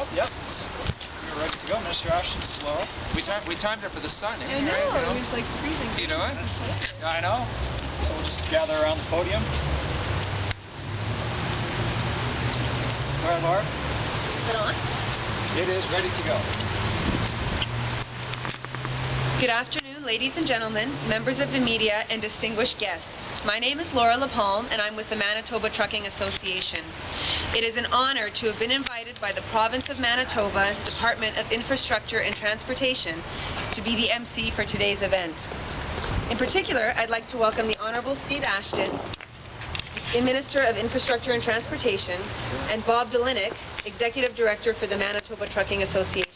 Bob? Yep. We're ready to go. Minister Ashton's slow. We timed it for the sun, eh? I know, right? it was like freezing. You know it? Yeah, I know. So we'll just gather around the podium. All right, Laura. Is it on? It is ready to go. Good afternoon, ladies and gentlemen, members of the media, and distinguished guests. My name is Laura LaPalme, and I'm with the Manitoba Trucking Association. It is an honor to have been invited by the Province of Manitoba's Department of Infrastructure and Transportation to be the MC for today's event. In particular, I'd like to welcome the Honourable Steve Ashton, the Minister of Infrastructure and Transportation, and Bob Delinick, Executive Director for the Manitoba Trucking Association.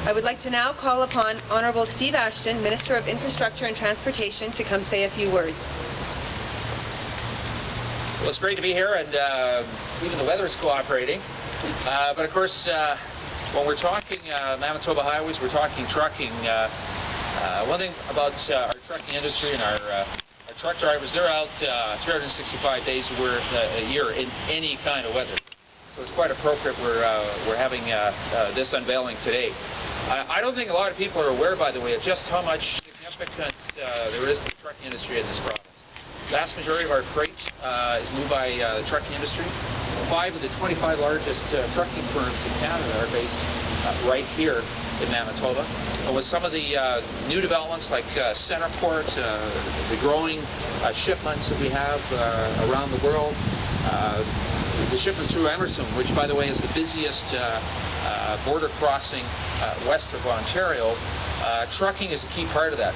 I would like to now call upon Honourable Steve Ashton, Minister of Infrastructure and Transportation, to come say a few words. Well, it's great to be here, and even the weather is cooperating. But of course, when we're talking Manitoba highways, we're talking trucking. One thing about our trucking industry and our truck drivers, they're out 365 days a year in any kind of weather. So it's quite appropriate we're having this unveiling today. I don't think a lot of people are aware, by the way, of just how much significance there is to the trucking industry in this province. The vast majority of our freight is moved by the trucking industry. 5 of the 25 largest trucking firms in Canada are based right here in Manitoba. And with some of the new developments like Centerport, the growing shipments that we have around the world, the shipments through Emerson, which, by the way, is the busiest border crossing west of Ontario, trucking is a key part of that.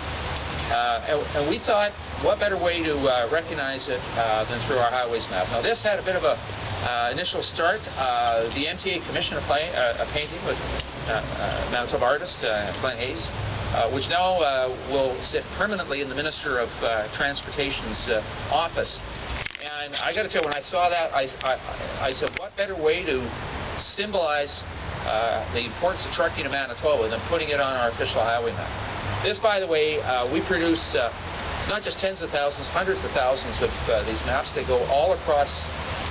And we thought, what better way to recognize it than through our highways map. Now, this had a bit of a initial start. The NTA commissioned a painting with Manitoba Artist Glen Hayes, which now will sit permanently in the Minister of Transportation's office. And I got to tell you, when I saw that, I said, what better way to symbolize the importance of trucking in Manitoba than putting it on our official highway map. This, by the way, we produce not just tens of thousands, hundreds of thousands of these maps. They go all across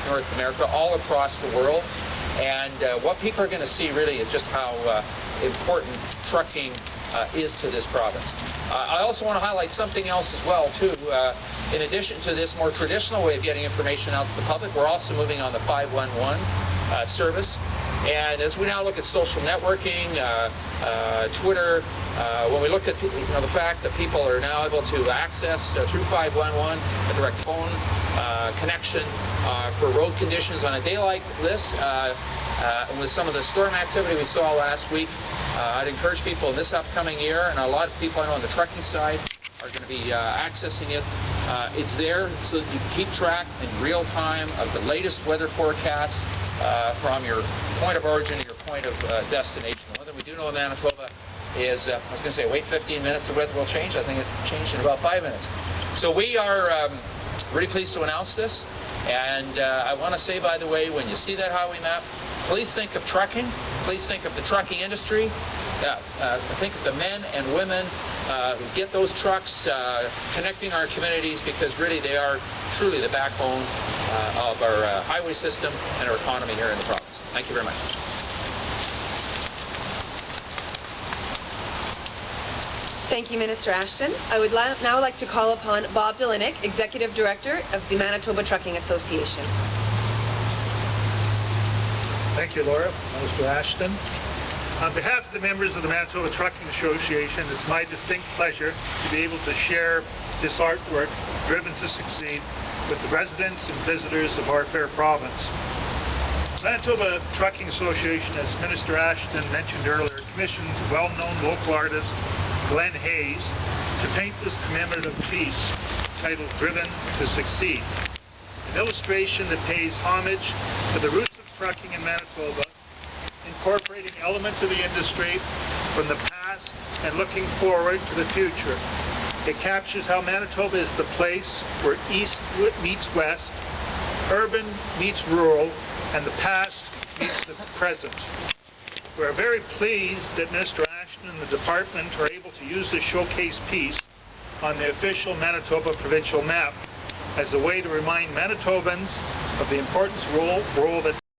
North America, all across the world. And what people are going to see really is just how important trucking is to this province. I also want to highlight something else as well, too. In addition to this more traditional way of getting information out to the public, we're also moving on the 511 service. And as we now look at social networking, Twitter, when we look at the fact that people are now able to access through 511 a direct phone connection for road conditions on a day like this, with some of the storm activity we saw last week, I'd encourage people in this upcoming year, and a lot of people I know on the trucking side are going to be accessing it. It's there so that you can keep track in real time of the latest weather forecasts from your point of origin to your point of destination. One thing we do know in Manitoba is, I was going to say, wait 15 minutes, the weather will change. I think it changed in about 5 minutes. So we are really pleased to announce this. And I want to say, by the way, when you see that highway map, please think of trucking. Please think of the trucking industry. Think of the men and women who get those trucks connecting our communities, because really they are truly the backbone of our highway system and our economy here in the province. Thank you very much. Thank you, Minister Ashton. I would now like to call upon Bob Delinick, Executive Director of the Manitoba Trucking Association. Thank you, Laura. Minister Ashton. On behalf of the members of the Manitoba Trucking Association, it's my distinct pleasure to be able to share this artwork, Driven to Succeed, with the residents and visitors of our fair province. Manitoba Trucking Association, as Minister Ashton mentioned earlier, commissioned well-known local artist Glen Hayes to paint this commemorative piece titled Driven to Succeed, an illustration that pays homage to the roots of trucking in Manitoba, incorporating elements of the industry from the past and looking forward to the future. It captures how Manitoba is the place where East meets West, urban meets rural, and the past meets the present. We're very pleased that Minister Ashton and the department are able to use this showcase piece on the official Manitoba provincial map as a way to remind Manitobans of the important role that